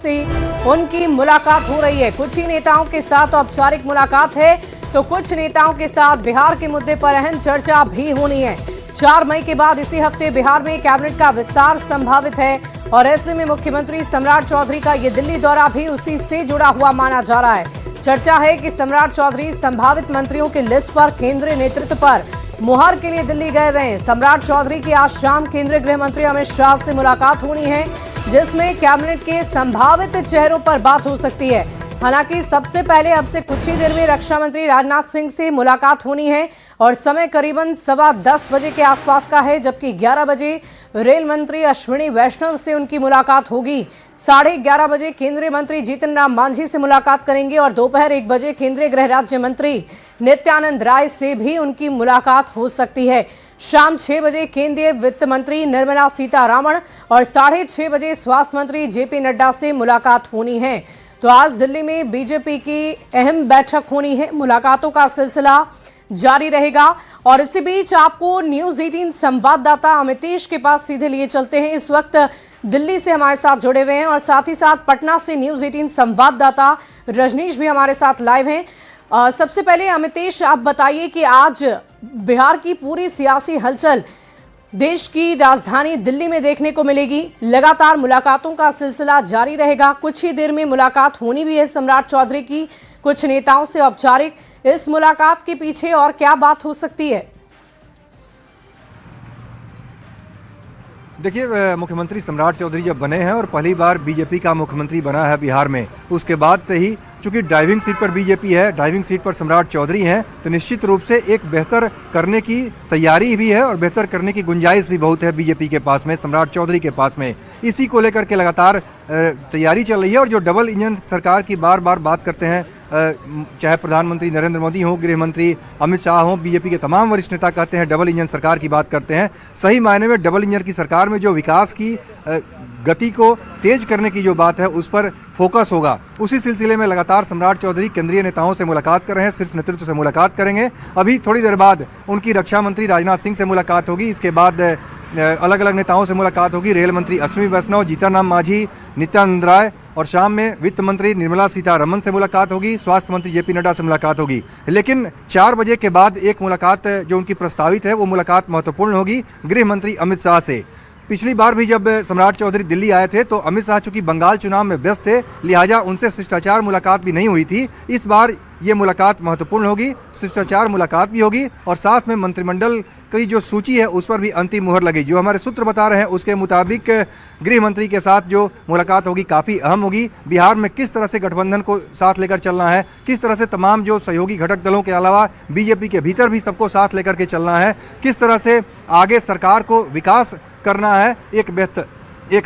से उनकी मुलाकात हो रही है। कुछ ही नेताओं के साथ औपचारिक मुलाकात है तो कुछ नेताओं के साथ बिहार के मुद्दे पर अहम चर्चा भी होनी है। 4 मई के बाद इसी हफ्ते बिहार में कैबिनेट का विस्तार संभावित है और ऐसे में मुख्यमंत्री सम्राट चौधरी का ये दिल्ली दौरा भी उसी से जुड़ा हुआ माना जा रहा है। चर्चा है कि सम्राट चौधरी संभावित मंत्रियों की लिस्ट पर केंद्रीय नेतृत्व पर मुहर के लिए दिल्ली गए हुए हैं। सम्राट चौधरी की आज शाम केंद्रीय गृह मंत्री अमित शाह से मुलाकात होनी है, जिसमें कैबिनेट के संभावित चेहरों पर बात हो सकती है। हालांकि सबसे पहले अब से कुछ ही देर में रक्षा मंत्री राजनाथ सिंह से मुलाकात होनी है और समय करीबन 10:15 बजे के आसपास का है, जबकि 11 बजे रेल मंत्री अश्विनी वैष्णव से उनकी मुलाकात होगी। 11:30 बजे केंद्रीय मंत्री जीतन राम मांझी से मुलाकात करेंगे और दोपहर 1 बजे केंद्रीय गृह राज्य मंत्री नित्यानंद राय से भी उनकी मुलाकात हो सकती है। शाम 6 बजे केंद्रीय वित्त मंत्री निर्मला सीतारमण और 6:30 बजे स्वास्थ्य मंत्री जेपी नड्डा से मुलाकात होनी है। तो आज दिल्ली में बीजेपी की अहम बैठक होनी है। मुलाकातों का सिलसिला जारी रहेगा और इसी बीच आपको न्यूज़ 18 संवाददाता अमितेश के पास सीधे लिए चलते हैं। इस वक्त दिल्ली से हमारे साथ जुड़े हुए हैं और साथ ही साथ पटना से न्यूज़ 18 संवाददाता रजनीश भी हमारे साथ लाइव हैं। सबसे पहले अमितेश, आप बताइए कि आज बिहार की पूरी सियासी हलचल देश की राजधानी दिल्ली में देखने को मिलेगी। लगातार मुलाकातों का सिलसिला जारी रहेगा। कुछ ही देर में मुलाकात होनी भी है सम्राट चौधरी की कुछ नेताओं से औपचारिक। इस मुलाकात के पीछे और क्या बात हो सकती है? देखिए, मुख्यमंत्री सम्राट चौधरी जब बने हैं और पहली बार बीजेपी का मुख्यमंत्री बना है बिहार में, उसके बाद से ही चूंकि ड्राइविंग सीट पर बीजेपी है, ड्राइविंग सीट पर सम्राट चौधरी हैं, तो निश्चित रूप से एक बेहतर करने की तैयारी भी है और बेहतर करने की गुंजाइश भी बहुत है बीजेपी के पास में, सम्राट चौधरी के पास में। इसी को लेकर के लगातार तैयारी चल रही है और जो डबल इंजन सरकार की बार बार बात करते हैं, चाहे प्रधानमंत्री नरेंद्र मोदी हों, गृह मंत्री अमित शाह हों, बीजेपी के तमाम वरिष्ठ नेता कहते हैं डबल इंजन सरकार की बात करते हैं। सही मायने में डबल इंजन की सरकार में जो विकास की गति को तेज करने की जो बात है उस पर फोकस होगा। उसी सिलसिले में लगातार सम्राट चौधरी केंद्रीय नेताओं से मुलाकात कर रहे हैं, शीर्ष नेतृत्व से मुलाकात करेंगे। अभी थोड़ी देर बाद उनकी रक्षा मंत्री राजनाथ सिंह से मुलाकात होगी। इसके बाद अलग अलग नेताओं से मुलाकात होगी, रेल मंत्री अश्विनी वैष्णव, जीतन राम मांझी, नित्यानंद राय, और शाम में वित्त मंत्री निर्मला सीतारमण से मुलाकात होगी, स्वास्थ्य मंत्री जेपी नड्डा से मुलाकात होगी। लेकिन 4 बजे के बाद एक मुलाकात जो उनकी प्रस्तावित है वो मुलाकात महत्वपूर्ण होगी गृह मंत्री अमित शाह से। पिछली बार भी जब सम्राट चौधरी दिल्ली आए थे तो अमित शाह चूंकि बंगाल चुनाव में व्यस्त थे, लिहाजा उनसे शिष्टाचार मुलाकात भी नहीं हुई थी। इस बार ये मुलाकात महत्वपूर्ण होगी, शिष्टाचार मुलाकात भी होगी और साथ में मंत्रिमंडल की जो सूची है उस पर भी अंतिम मुहर लगी। जो हमारे सूत्र बता रहे हैं उसके मुताबिक गृह मंत्री के साथ जो मुलाकात होगी काफ़ी अहम होगी। बिहार में किस तरह से गठबंधन को साथ लेकर चलना है, किस तरह से तमाम जो सहयोगी घटक दलों के अलावा बीजेपी के भीतर भी सबको साथ लेकर के चलना है, किस तरह से आगे सरकार को विकास करना है, एक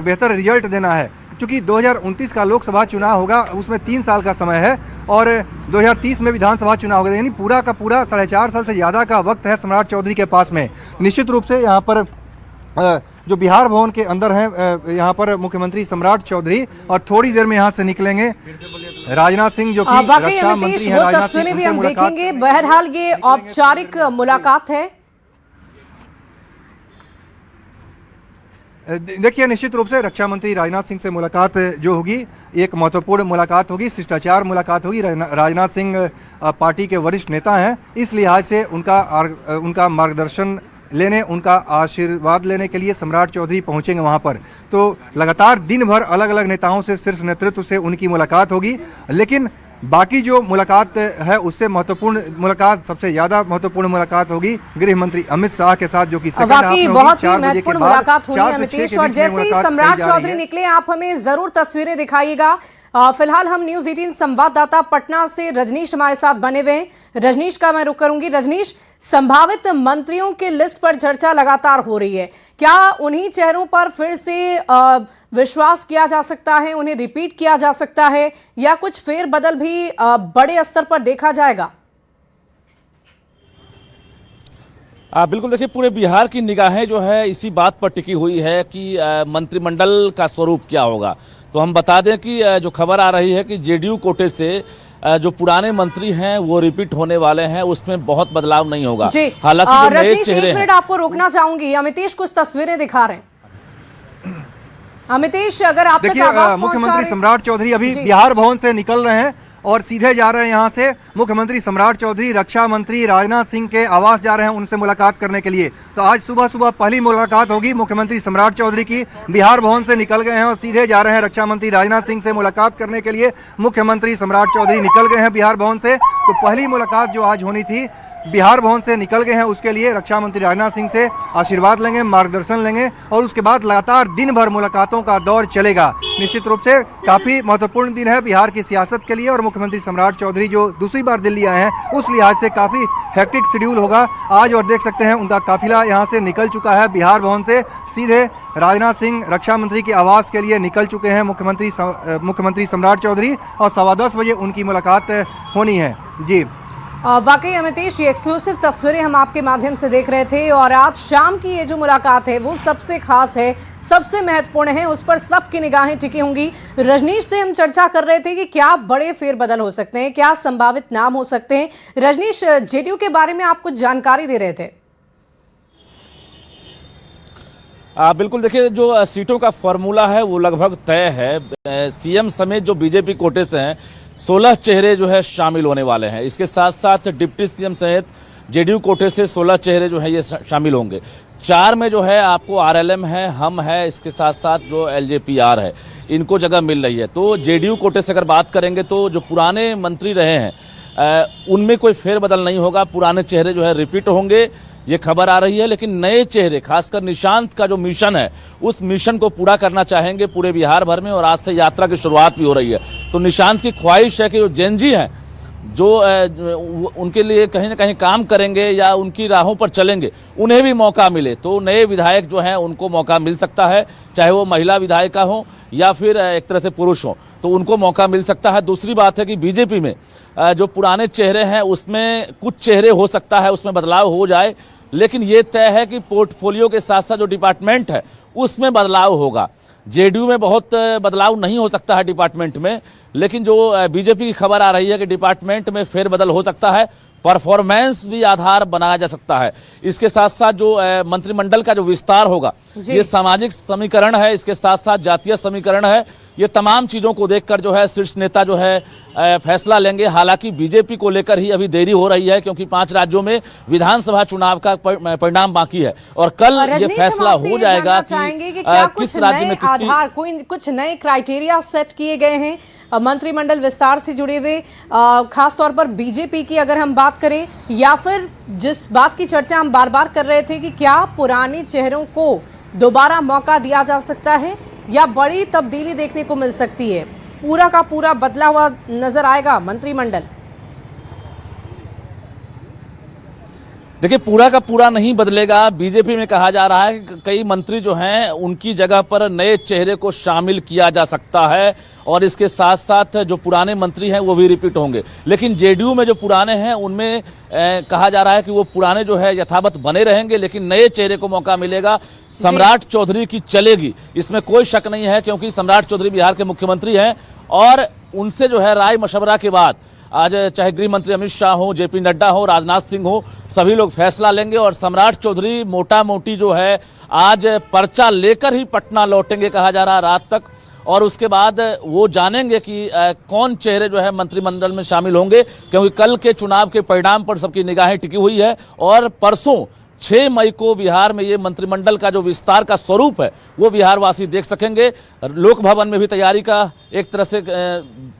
बेहतर रिजल्ट देना है। चूंकि 2029 का लोकसभा चुनाव होगा, उसमें 3 साल का समय है और 2030 में विधानसभा चुनाव होगा, यानी पूरा का पूरा 4.5 साल से ज़्यादा का वक्त है सम्राट चौधरी के पास में। निश्चित रूप से यहाँ पर जो बिहार भवन के अंदर है, यहाँ पर मुख्यमंत्री सम्राट चौधरी और थोड़ी देर में यहाँ से निकलेंगे राजनाथ सिंह जो कि रक्षा मंत्री हैं। राजनाथ सिंह भी हम देखेंगे। बहरहाल ये औपचारिक मुलाकात है। देखिए, निश्चित रूप से रक्षा मंत्री राजनाथ सिंह से मुलाकात जो होगी एक महत्वपूर्ण मुलाकात होगी, शिष्टाचार मुलाकात होगी। राजनाथ सिंह पार्टी के वरिष्ठ नेता हैं, इस लिहाज से उनका मार्गदर्शन लेने, उनका आशीर्वाद लेने के लिए सम्राट चौधरी पहुंचेंगे वहां पर। तो लगातार दिन भर अलग अलग नेताओं से, शीर्ष नेतृत्व से उनकी मुलाकात होगी। लेकिन बाकी जो मुलाकात है उससे महत्वपूर्ण मुलाकात, सबसे ज्यादा महत्वपूर्ण मुलाकात होगी गृह मंत्री अमित शाह के साथ, जो कि बहुत ही महत्वपूर्ण मुलाकात होगी अमितेश। और जैसे ही सम्राट चौधरी निकले आप हमें जरूर तस्वीरें दिखाइएगा। फिलहाल हम न्यूज़ 18 संवाददाता पटना से रजनीश हमारे साथ बने हुए हैं। रजनीश का मैं रुख करूंगी। रजनीश, संभावित मंत्रियों के लिस्ट पर चर्चा लगातार हो रही है, क्या उन्हीं चेहरों पर फिर से विश्वास किया जा सकता है, उन्हें रिपीट किया जा सकता है या कुछ फेरबदल भी बड़े स्तर पर देखा जाएगा? बिल्कुल, देखिए पूरे बिहार की निगाहें जो है इसी बात पर टिकी हुई है कि मंत्रिमंडल का स्वरूप क्या होगा। तो हम बता दें कि जो खबर आ रही है कि जेडीयू कोटे से जो पुराने मंत्री हैं वो रिपीट होने वाले हैं, उसमें बहुत बदलाव नहीं होगा। हालांकि रजनीश, 1 मिनट आपको रोकना चाहूंगी। अमितेश कुछ तस्वीरें दिखा रहे हैं। अमितेश, अगर आप तक देखिए आवाज मुख्यमंत्री सम्राट चौधरी अभी जी। बिहार भवन से निकल रहे हैं और सीधे जा रहे हैं यहाँ से। मुख्यमंत्री सम्राट चौधरी रक्षा मंत्री राजनाथ सिंह के आवास जा रहे हैं उनसे मुलाकात करने के लिए। तो आज सुबह सुबह पहली मुलाकात होगी मुख्यमंत्री सम्राट चौधरी की। बिहार भवन से निकल गए हैं और सीधे जा रहे हैं रक्षा मंत्री राजनाथ सिंह से मुलाकात करने के लिए। मुख्यमंत्री सम्राट चौधरी निकल गए हैं बिहार भवन से। तो पहली मुलाकात जो आज होनी थी बिहार भवन से निकल गए हैं, उसके लिए रक्षा मंत्री राजनाथ सिंह से आशीर्वाद लेंगे, मार्गदर्शन लेंगे और उसके बाद लगातार दिन भर मुलाकातों का दौर चलेगा। निश्चित रूप से काफ़ी महत्वपूर्ण दिन है बिहार की सियासत के लिए और मुख्यमंत्री सम्राट चौधरी जो दूसरी बार दिल्ली आए हैं उस लिहाज से काफ़ी हेक्टिक शेड्यूल होगा आज। और देख सकते हैं उनका काफिला यहाँ से निकल चुका है बिहार भवन से। सीधे राजनाथ सिंह रक्षा मंत्री के आवास के लिए निकल चुके हैं मुख्यमंत्री सम्राट चौधरी और 10:15 बजे उनकी मुलाकात होनी है। जी वाकई अमितेश, ये एक्सक्लूसिव तस्वीरें हम आपके माध्यम से देख रहे थे और आज शाम की ये जो मुलाकात है वो सबसे खास है, सबसे महत्वपूर्ण है, उस पर सबकी निगाहें टिकी होंगी। रजनीश से हम चर्चा कर रहे थे कि क्या बड़े फेरबदल हो सकते हैं, क्या संभावित नाम हो सकते हैं। रजनीश, जेडीयू के बारे में आप कुछ जानकारी दे रहे थे। बिल्कुल, देखिए जो सीटों का फॉर्मूला है वो लगभग तय है। सीएम समेत जो बीजेपी कोटे से हैं 16 चेहरे जो है शामिल होने वाले हैं। इसके साथ साथ डिप्टी सीएम सहित जेडीयू कोटे से 16 चेहरे जो है ये शामिल होंगे। 4 में जो है आपको आरएलएम है, हम है, इसके साथ साथ जो एलजेपीआर है, इनको जगह मिल रही है। तो जेडीयू कोटे से अगर बात करेंगे तो जो पुराने मंत्री रहे हैं उनमें कोई फेरबदल नहीं होगा, पुराने चेहरे जो है रिपीट होंगे, ये खबर आ रही है। लेकिन नए चेहरे, खासकर निशांत का जो मिशन है उस मिशन को पूरा करना चाहेंगे पूरे बिहार भर में और आज से यात्रा की शुरुआत भी हो रही है। तो निशांत की ख्वाहिश है कि जो जेनजी हैं जो उनके लिए कहीं ना कहीं काम करेंगे या उनकी राहों पर चलेंगे उन्हें भी मौका मिले। तो नए विधायक जो हैं उनको मौका मिल सकता है, चाहे वो महिला विधायिका हो या फिर एक तरह से पुरुष हो, तो उनको मौका मिल सकता है। दूसरी बात है कि बीजेपी में जो पुराने चेहरे हैं उसमें कुछ चेहरे हो सकता है उसमें बदलाव हो जाए, लेकिन ये तय है कि पोर्टफोलियो के साथ साथ जो डिपार्टमेंट है उसमें बदलाव होगा। जेडीयू में बहुत बदलाव नहीं हो सकता है डिपार्टमेंट में, लेकिन जो बीजेपी की खबर आ रही है कि डिपार्टमेंट में फेरबदल हो सकता है, परफॉर्मेंस भी आधार बनाया जा सकता है। इसके साथ साथ जो मंत्रिमंडल का जो विस्तार होगा ये सामाजिक समीकरण है, इसके साथ साथ जातीय समीकरण है। ये तमाम चीज़ों को देखकर जो है शीर्ष नेता जो है फैसला लेंगे। हालांकि बीजेपी को लेकर ही अभी देरी हो रही है क्योंकि 5 राज्यों में विधानसभा चुनाव का परिणाम बाकी है और कल ये फैसला हो जाएगा कि किस राज्य में आधार कुछ नए क्राइटेरिया सेट किए गए हैं मंत्रिमंडल विस्तार से जुड़े हुए, खासतौर पर बीजेपी की अगर हम बात करें, या फिर जिस बात की चर्चा हम बार बार कर रहे थे कि क्या पुराने चेहरों को दोबारा मौका दिया जा सकता है या बड़ी तब्दीली देखने को मिल सकती है, पूरा का पूरा बदला हुआ नजर आएगा मंत्रिमंडल। देखिए, पूरा का पूरा नहीं बदलेगा। बीजेपी में कहा जा रहा है कि कई मंत्री जो हैं उनकी जगह पर नए चेहरे को शामिल किया जा सकता है और इसके साथ साथ जो पुराने मंत्री हैं वो भी रिपीट होंगे। लेकिन जेडीयू में जो पुराने हैं उनमें कहा जा रहा है कि वो पुराने जो है यथावत बने रहेंगे, लेकिन नए चेहरे को मौका मिलेगा। सम्राट चौधरी की चलेगी, इसमें कोई शक नहीं है, क्योंकि सम्राट चौधरी बिहार के मुख्यमंत्री हैं और उनसे जो है राय मशवरा के बाद आज चाहे गृह मंत्री अमित शाह हो, जेपी नड्डा हो, राजनाथ सिंह हो, सभी लोग फैसला लेंगे और सम्राट चौधरी मोटा मोटी जो है आज पर्चा लेकर ही पटना लौटेंगे कहा जा रहा है रात तक, और उसके बाद वो जानेंगे कि कौन चेहरे जो है मंत्रिमंडल में शामिल होंगे, क्योंकि कल के चुनाव के परिणाम पर सबकी निगाहें टिकी हुई है और परसों 6 मई को बिहार में ये मंत्रिमंडल का जो विस्तार का स्वरूप है वो बिहारवासी देख सकेंगे। लोक भवन में भी तैयारी का एक तरह से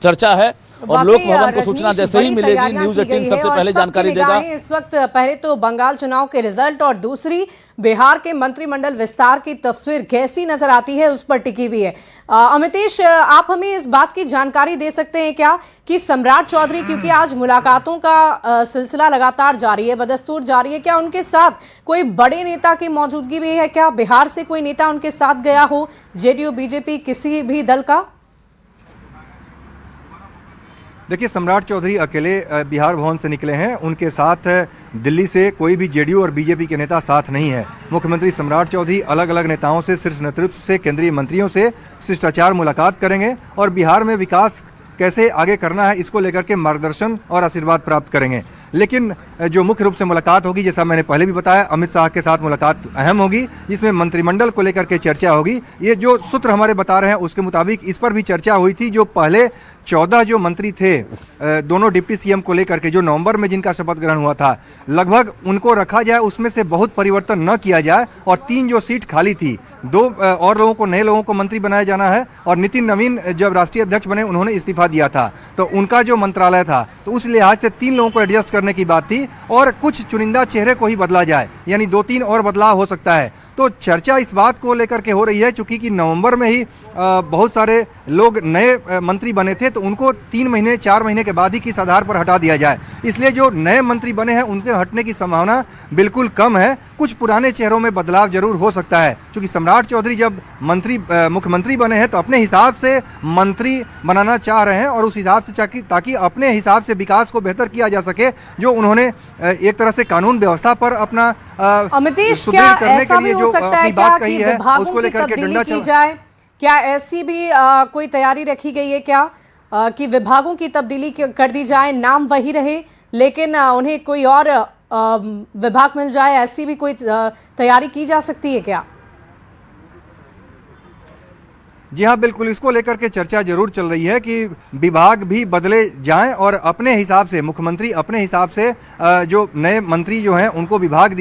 चर्चा है और लोक भवन को सूचना जैसे ही मिलेगी न्यूज़ 18 सबसे पहले जानकारी देगा। इस वक्त पहले तो बंगाल चुनाव के रिजल्ट और दूसरी बिहार के मंत्रिमंडल विस्तार की तस्वीर कैसी नजर आती है उस पर टिकी हुई है। अमितेश, आप हमें इस बात की जानकारी दे सकते हैं क्या कि सम्राट चौधरी, क्योंकि आज मुलाकातों का सिलसिला लगातार जारी है, बदस्तूर जारी है, क्या उनके साथ कोई बड़े नेता की मौजूदगी भी है? क्या बिहार से कोई नेता उनके साथ गया हो, जेडीयू बीजेपी किसी भी दल का? देखिए, सम्राट चौधरी अकेले बिहार भवन से निकले हैं, उनके साथ दिल्ली से कोई भी जेडीयू और बीजेपी के नेता साथ नहीं है। मुख्यमंत्री सम्राट चौधरी अलग अलग नेताओं से, शीर्ष नेतृत्व से, केंद्रीय मंत्रियों से शिष्टाचार मुलाकात करेंगे और बिहार में विकास कैसे आगे करना है इसको लेकर के मार्गदर्शन और आशीर्वाद प्राप्त करेंगे। लेकिन जो मुख्य रूप से मुलाकात होगी, जैसा मैंने पहले भी बताया, अमित शाह के साथ मुलाकात अहम होगी, जिसमें मंत्रिमंडल को लेकर के चर्चा होगी। ये जो सूत्र हमारे बता रहे हैं उसके मुताबिक इस पर भी चर्चा हुई थी। जो पहले 14 जो मंत्री थे दोनों डिप्टी सीएम को लेकर के, जो नवंबर में जिनका शपथ ग्रहण हुआ था, लगभग उनको रखा जाए, उसमें से बहुत परिवर्तन न किया जाए और 3 जो सीट खाली थी, 2 और लोगों को, नए लोगों को मंत्री बनाया जाना है। और नितिन नवीन जब राष्ट्रीय अध्यक्ष बने उन्होंने इस्तीफा दिया था, तो उनका जो मंत्रालय था, तो उस लिहाज से 3 लोगों को एडजस्ट करने की बात थी और कुछ चुनिंदा चेहरे को ही बदला जाए, यानी 2-3 और बदलाव हो सकता है। तो चर्चा इस बात को लेकर के हो रही है, चूंकि कि नवंबर में ही बहुत सारे लोग नए मंत्री बने थे, तो उनको 3 महीने 4 महीने के बाद ही किस आधार पर हटा दिया जाए। इसलिए जो नए मंत्री बने हैं उनके हटने की संभावना बिल्कुल कम है। कुछ पुराने चेहरों में बदलाव जरूर हो सकता है, क्योंकि सम्राट चौधरी जब मुख्यमंत्री बने हैं तो अपने हिसाब से मंत्री बनाना चाह रहे हैं और उस हिसाब से ताकि अपने हिसाब से विकास को बेहतर किया जा सके, जो उन्होंने एक तरह से कानून व्यवस्था पर अपना अमितेश, क्या ऐसा भी हो सकता है क्या कि विभागों की तब्दीली की जाए? क्या ऐसी भी कोई तैयारी रखी गई है क्या कि विभागों की तब्दीली कर दी जाए, नाम वही रहे लेकिन उन्हें कोई और विभाग मिल जाए, ऐसी भी कोई तैयारी की जा सकती है क्या? जी हाँ, बिल्कुल, इसको लेकर के चर्चा जरूर चल रही है कि विभाग भी बदले जाएं और अपने हिसाब से मुख्यमंत्री अपने हिसाब से जो नए मंत्री जो हैं उनको विभाग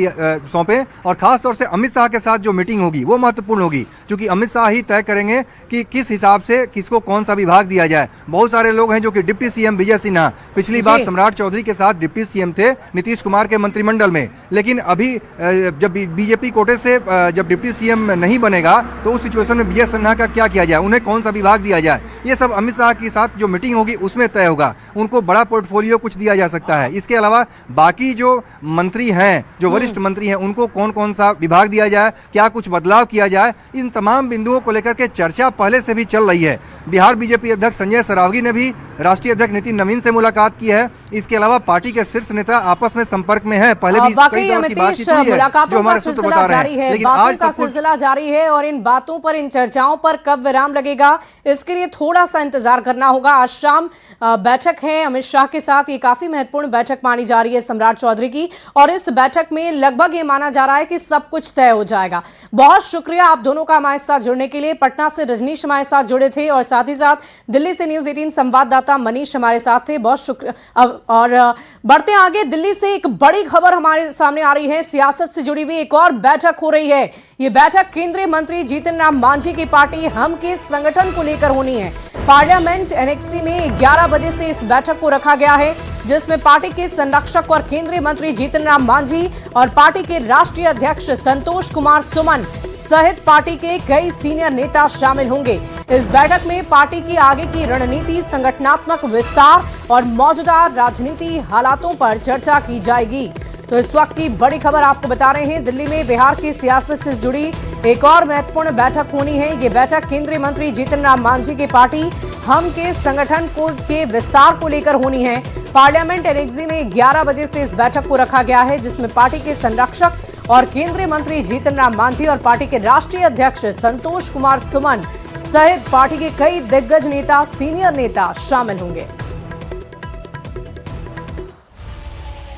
सौंपें। और खास तौर से अमित शाह के साथ जो मीटिंग होगी वो महत्वपूर्ण होगी, क्योंकि अमित शाह ही तय करेंगे कि किस हिसाब से किसको कौन सा विभाग दिया जाए। बहुत सारे लोग हैं जो कि डिप्टी सीएम विजय सिन्हा पिछली बार सम्राट चौधरी के साथ डिप्टी सीएम थे नीतीश कुमार के मंत्रिमंडल में, लेकिन अभी जब बीजेपी कोटे से जब डिप्टी सीएम नहीं बनेगा तो उस सिचुएशन में विजय सिन्हा का क्या किया जाए, उन्हें कौन सा विभाग दिया जाए, ये सब अमित शाह के साथ जो मीटिंग होगी उसमें तय होगा। उनको बड़ा पोर्टफोलियो कुछ दिया जा सकता है। इसके अलावा बाकी जो मंत्री हैं, जो वरिष्ठ मंत्री हैं, उनको कौन कौन सा विभाग दिया जाए, क्या कुछ बदलाव किया जाए, इन तमाम बिंदुओं को लेकर के चर्चा पहले से भी चल रही है। बिहार बीजेपी अध्यक्ष संजय सरावगी ने भी राष्ट्रीय अध्यक्ष नितिन नवीन से मुलाकात की है। इसके अलावा पार्टी के शीर्ष नेता आपस में संपर्क में है, पहले भी कई दौर की बातचीत हुई है, जो हमारे सूत्र बता रहे हैं। लेकिन आज का सिलसिला जारी है और इन बातों पर, इन चर्चाओं पर कब विराम लगेगा, इसके लिए थोड़ा सा इंतजार करना होगा। आज शाम बैठक है अमित शाह के साथ, ये काफी महत्वपूर्ण बैठक मानी जा रही है सम्राट चौधरी की, और इस बैठक में लगभग ये माना जा रहा है कि सब कुछ तय हो जाएगा। बहुत शुक्रिया आप दोनों का हमारे साथ जुड़ने के लिए। पटना से रजनीश हमारे साथ जुड़े थे और साथ ही साथ दिल्ली से न्यूज 18 संवाददाता मनीष हमारे साथ थे, बहुत शुक्रिया। और बढ़ते आगे, दिल्ली से एक बड़ी खबर हमारे सामने आ रही है, सियासत से जुड़ी हुई एक और बैठक हो रही है। ये बैठक केंद्रीय मंत्री जीतन राम मांझी की पार्टी हम के संगठन को लेकर होनी है। पार्लियामेंट एनेक्सी में 11 बजे से इस बैठक को रखा गया है, जिसमें पार्टी के संरक्षक और केंद्रीय मंत्री जीतन राम मांझी और पार्टी के राष्ट्रीय अध्यक्ष संतोष कुमार सुमन सहित पार्टी के कई सीनियर नेता शामिल होंगे। इस बैठक में पार्टी की आगे की रणनीति, संगठनात्मक विस्तार और मौजूदा राजनीति हालातों पर चर्चा की जाएगी। तो इस वक्त की बड़ी खबर आपको बता रहे हैं, दिल्ली में बिहार की सियासत से जुड़ी एक और महत्वपूर्ण बैठक होनी है। ये बैठक केंद्रीय मंत्री जीतन राम मांझी की पार्टी हम के संगठन के विस्तार को लेकर होनी है। पार्लियामेंट एनेक्सी में 11 बजे से इस बैठक को रखा गया है, जिसमें पार्टी के संरक्षक और केंद्रीय मंत्री जीतन राम मांझी और पार्टी के राष्ट्रीय अध्यक्ष संतोष कुमार सुमन सहित पार्टी के कई दिग्गज नेता, सीनियर नेता शामिल होंगे।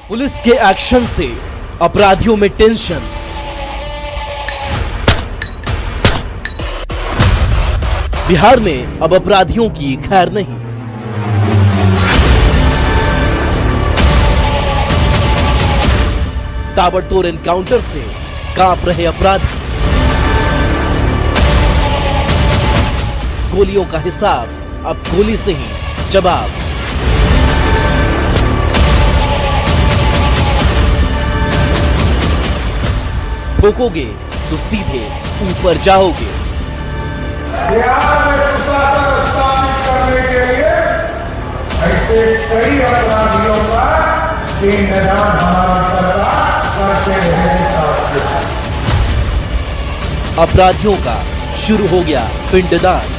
पुलिस के एक्शन से अपराधियों में टेंशन, बिहार में अब अपराधियों की खैर नहीं। ताबड़तोड़ एनकाउंटर से कांप रहे अपराधी, गोलियों का हिसाब अब गोली से ही जवाब। ठोकोगे तो सीधे ऊपर जाओगे। बिहार में सुशासन स्थापित करने के लिए ऐसे कई अपराधियों का निदान हमारा सरकार करते रहे। अपराधियों का शुरू हो गया पिंडदान।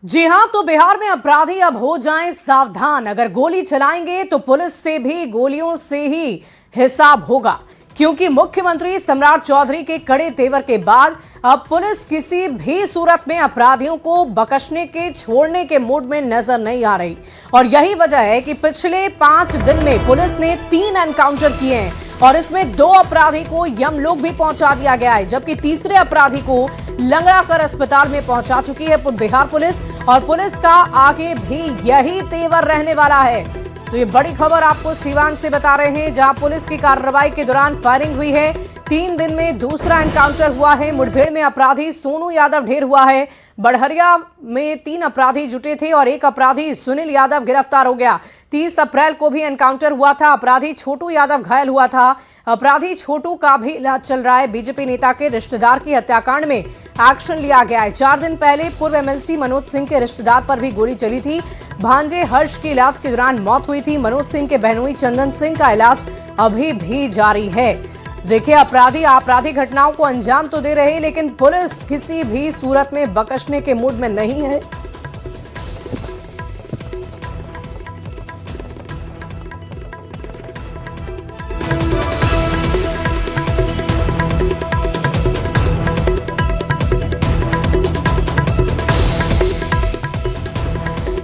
जी हां, तो बिहार में अपराधी अब हो जाएं सावधान। अगर गोली चलाएंगे तो पुलिस से भी गोलियों से ही हिसाब होगा। क्योंकि मुख्यमंत्री सम्राट चौधरी के कड़े तेवर के बाद अब पुलिस किसी भी सूरत में अपराधियों को बख्शने के छोड़ने के मूड में नजर नहीं आ रही। और यही वजह है कि पिछले 5 दिन में पुलिस ने 3 एनकाउंटर किए हैं और इसमें 2 अपराधी को यमलोक भी पहुंचा दिया गया है, जबकि तीसरे अपराधी को लंगड़ा कर अस्पताल में पहुंचा चुकी है बिहार पुलिस। और पुलिस का आगे भी यही तेवर रहने वाला है। तो ये बड़ी खबर आपको सीवान से बता रहे हैं, जहां पुलिस की कार्रवाई के दौरान फायरिंग हुई है। 3 दिन में दूसरा एनकाउंटर हुआ है। मुठभेड़ में अपराधी सोनू यादव ढेर हुआ है। बड़हरिया में 3 अपराधी जुटे थे और 1 अपराधी सुनील यादव गिरफ्तार हो गया। 30 अप्रैल को भी एनकाउंटर हुआ था। अपराधी छोटू यादव घायल हुआ था। अपराधी छोटू का भी इलाज चल रहा है। बीजेपी नेता के रिश्तेदार की हत्याकांड में एक्शन लिया गया है। 4 दिन पहले पूर्व एमएलसी मनोज सिंह के रिश्तेदार पर भी गोली चली थी। भांजे हर्ष की इलाज के दौरान मौत हुई थी। मनोज सिंह के बहनोई चंदन सिंह का इलाज अभी भी जारी है। देखिए, अपराधी आपराधिक घटनाओं को अंजाम तो दे रहे, लेकिन पुलिस किसी भी सूरत में बख्शने के मूड में नहीं है।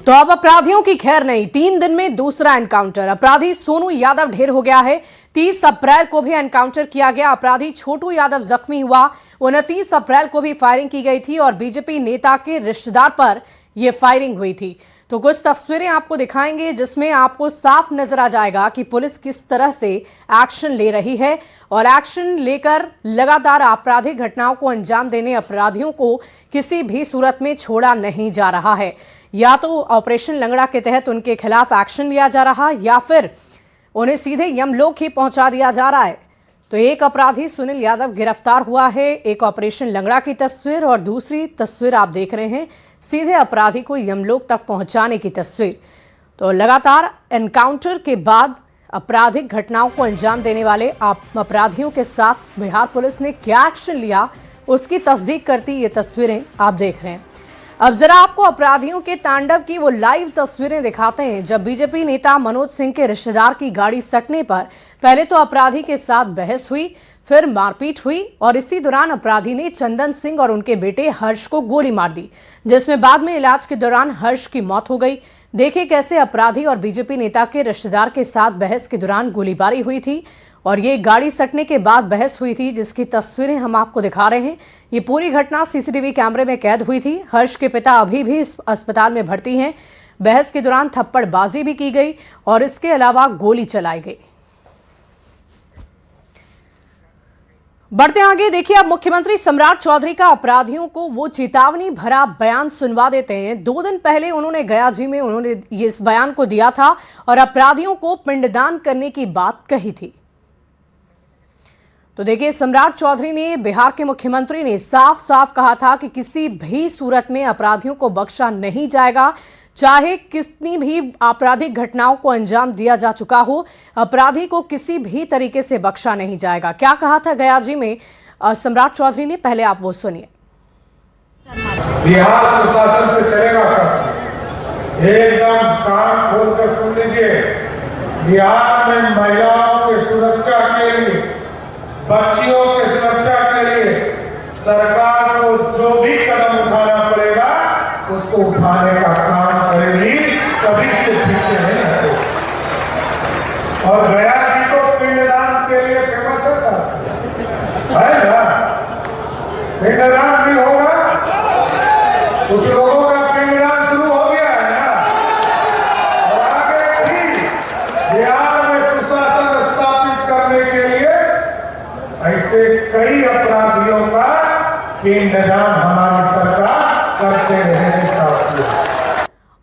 तो अब अपराधियों की खैर नहीं। 3 दिन में दूसरा एनकाउंटर। अपराधी सोनू यादव ढेर हो गया है। 30 अप्रैल को भी एनकाउंटर किया गया। अपराधी छोटू यादव जख्मी हुआ। 29 अप्रैल को भी फायरिंग की गई थी और बीजेपी नेता के रिश्तेदार पर यह फायरिंग हुई थी। तो कुछ तस्वीरें आपको दिखाएंगे जिसमें आपको साफ नजर आ जाएगा कि पुलिस किस तरह से एक्शन ले रही है और एक्शन लेकर लगातार आपराधिक घटनाओं को अंजाम देने अपराधियों को किसी भी सूरत में छोड़ा नहीं जा रहा है। या तो ऑपरेशन लंगड़ा के तहत उनके खिलाफ एक्शन लिया जा रहा या फिर उन्हें सीधे यमलोक ही पहुंचा दिया जा रहा है। तो 1 अपराधी सुनील यादव गिरफ्तार हुआ है। एक ऑपरेशन लंगड़ा की तस्वीर और दूसरी तस्वीर आप देख रहे हैं सीधे अपराधी को यमलोक तक पहुंचाने की तस्वीर। तो लगातार एनकाउंटर के बाद आपराधिक घटनाओं को अंजाम देने वाले अपराधियों के साथ बिहार पुलिस ने क्या एक्शन लिया, उसकी तस्दीक करती ये तस्वीरें आप देख रहे हैं। अब जरा आपको अपराधियों के तांडव की वो लाइव तस्वीरें दिखाते हैं, जब बीजेपी नेता मनोज सिंह के रिश्तेदार की गाड़ी सटने पर पहले तो अपराधी के साथ बहस हुई, फिर मारपीट हुई और इसी दौरान अपराधी ने चंदन सिंह और उनके बेटे हर्ष को गोली मार दी, जिसमें बाद में इलाज के दौरान हर्ष की मौत हो गई। देखिए कैसे अपराधी और बीजेपी नेता के रिश्तेदार के साथ बहस के दौरान गोलीबारी हुई थी और ये गाड़ी सटने के बाद बहस हुई थी, जिसकी तस्वीरें हम आपको दिखा रहे हैं। ये पूरी घटना सीसीटीवी कैमरे में कैद हुई थी। हर्ष के पिता अभी भी इस अस्पताल में भर्ती हैं। बहस के दौरान थप्पड़बाजी भी की गई और इसके अलावा गोली चलाई गई। बढ़ते आगे, देखिए अब मुख्यमंत्री सम्राट चौधरी का अपराधियों को वो चेतावनी भरा बयान सुनवा देते हैं। 2 दिन पहले उन्होंने गया जी में उन्होंने इस बयान को दिया था और अपराधियों को पिंडदान करने की बात कही थी। तो देखिए, सम्राट चौधरी ने, बिहार के मुख्यमंत्री ने साफ साफ कहा था कि किसी भी सूरत में अपराधियों को बख्शा नहीं जाएगा, चाहे कितनी भी आपराधिक घटनाओं को अंजाम दिया जा चुका हो, अपराधी को किसी भी तरीके से बख्शा नहीं जाएगा। क्या कहा था गया जी में सम्राट चौधरी ने, पहले आप वो सुनिए। बिहार प्रशासन से चलेगा एकदम कान खोल कर सुन लीजिए। बिहार में महिलाओं की सुरक्षा के लिए, बच्चियों की सुरक्षा के लिए सरकार को जो भी कदम उठाना पड़ेगा उसको उठाने का काम करेगी, कभी से पीछे नहीं हटे। और गया जी को पिंडदान के लिए फेमस है ना, पिंडदान भी होगा, कुछ लोगों का पिंडदान शुरू हो गया है ना। और आगे भी बिहार में सुशासन स्थापित करने के लिए ऐसे कई अपराधियों का पिंडदान हमारी सरकार करते रहेगी।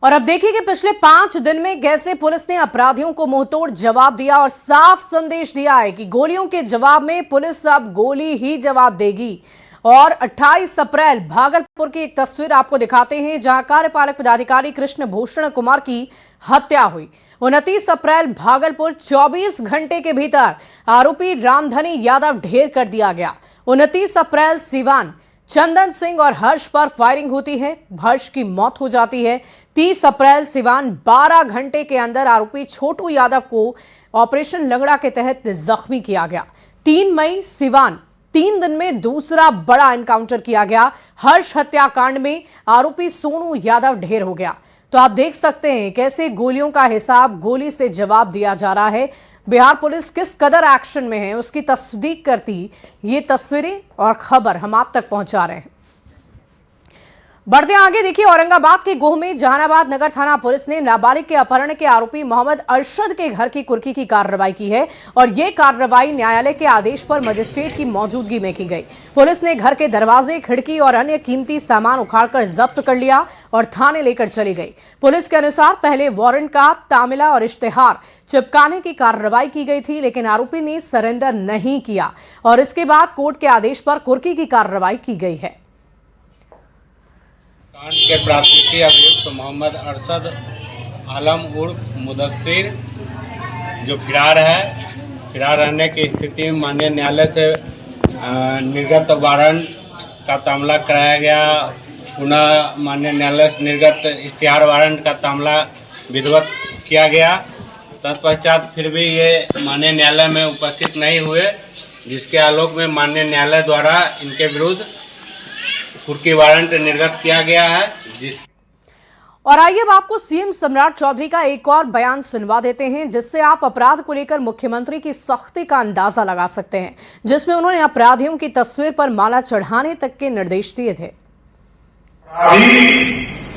और अब देखिए कि पिछले 5 दिन में कैसे पुलिस ने अपराधियों को मुंहतोड़ जवाब दिया और साफ संदेश दिया है कि गोलियों के जवाब में पुलिस अब गोली ही जवाब देगी। और 28 अप्रैल भागलपुर की एक तस्वीर आपको दिखाते हैं, जहां कार्यपालक पदाधिकारी कृष्ण भूषण कुमार की हत्या हुई। 29 अप्रैल भागलपुर 24 घंटे के भीतर आरोपी रामधनी यादव ढेर कर दिया गया। 29 अप्रैल सिवान चंदन सिंह और हर्ष पर फायरिंग होती है, हर्ष की मौत हो जाती है। 30 अप्रैल सिवान 12 घंटे के अंदर आरोपी छोटू यादव को ऑपरेशन लंगड़ा के तहत जख्मी किया गया। 3 मई सिवान, 3 दिन में दूसरा बड़ा एनकाउंटर किया गया। हर्ष हत्याकांड में आरोपी सोनू यादव ढेर हो गया। तो आप देख सकते हैं कैसे गोलियों का हिसाब गोली से जवाब दिया जा रहा है। बिहार पुलिस किस कदर एक्शन में है उसकी तस्दीक करती ये तस्वीरें और खबर हम आप तक पहुंचा रहे हैं। बढ़ते आगे, देखिए औरंगाबाद के गोह में जहानाबाद नगर थाना पुलिस ने नाबालिग के अपहरण के आरोपी मोहम्मद अरशद के घर की कुर्की की कार्रवाई की है और यह कार्रवाई न्यायालय के आदेश पर मजिस्ट्रेट की मौजूदगी में की गई। पुलिस ने घर के दरवाजे, खिड़की और अन्य कीमती सामान उखाड़कर जब्त कर लिया और थाने लेकर चली गई। पुलिस के अनुसार पहले वारंट का तामिला और इश्तेहार चिपकाने की कार्रवाई की गई थी, लेकिन आरोपी ने सरेंडर नहीं किया और इसके बाद कोर्ट के आदेश पर कुर्की की कार्रवाई की गई है। कांड के प्राथमिकी अभियुक्त मोहम्मद अरशद आलम उर्फ मुदस्सिर जो फरार है, फरार रहने की स्थिति में माननीय न्यायालय से निर्गत वारंट का तामला कराया गया। पुनः माननीय न्यायालय से निर्गत इश्तिहार वारंट का तामला विधिवत किया गया। तत्पश्चात फिर भी ये माननीय न्यायालय में उपस्थित नहीं हुए, जिसके आलोक में माननीय न्यायालय द्वारा इनके विरुद्ध कुर्की वारंट निर्गत किया गया है। और आइए अब आपको सीएम सम्राट चौधरी का एक और बयान सुनवा देते हैं, जिससे आप अपराध को लेकर मुख्यमंत्री की सख्ती का अंदाजा लगा सकते हैं, जिसमें उन्होंने अपराधियों की तस्वीर पर माला चढ़ाने तक के निर्देश दिए थे।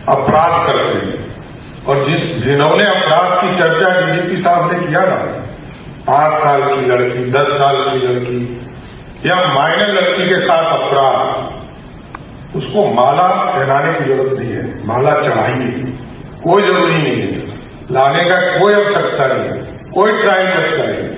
अपराध करते हैं और जिस जिन्होंने अपराध की चर्चा डीजीपी साहब ने किया ना, 5 साल की लड़की, 10 साल की लड़की या माइनर लड़की के साथ अपराध, उसको माला पहनाने की जरूरत नहीं है। माला चढ़ाइए, कोई जरूरी नहीं है, लाने का कोई आवश्यकता नहीं है, कोई ट्राई मत करें।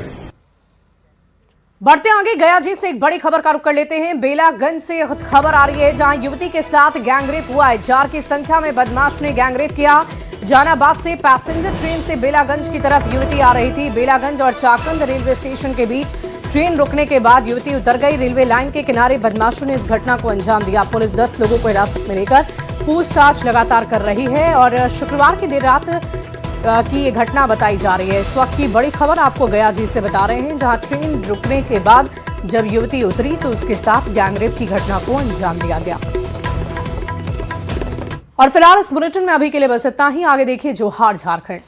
बढ़ते आगे, गया जी से एक बड़ी खबर का रुख कर लेते हैं। बेलागंज से खबर आ रही है, जहां युवती के साथ गैंगरेप हुआ है। 4 की संख्या में बदमाश ने गैंगरेप किया। जहानाबाद से पैसेंजर ट्रेन से बेलागंज की तरफ युवती आ रही थी। बेलागंज और चाकंद रेलवे स्टेशन के बीच ट्रेन रुकने के बाद युवती उतर गई। रेलवे लाइन के किनारे बदमाशों ने इस घटना को अंजाम दिया। पुलिस 10 लोगों को हिरासत में लेकर पूछताछ लगातार कर रही है और शुक्रवार की देर रात की ये घटना बताई जा रही है। इस वक्त की बड़ी खबर आपको गया जी से बता रहे हैं, जहां ट्रेन रुकने के बाद जब युवती उतरी तो उसके साथ गैंगरेप की घटना को अंजाम दिया गया। और फिलहाल इस बुलेटिन में अभी के लिए बस इतना ही। आगे देखिए जोहार झारखंड।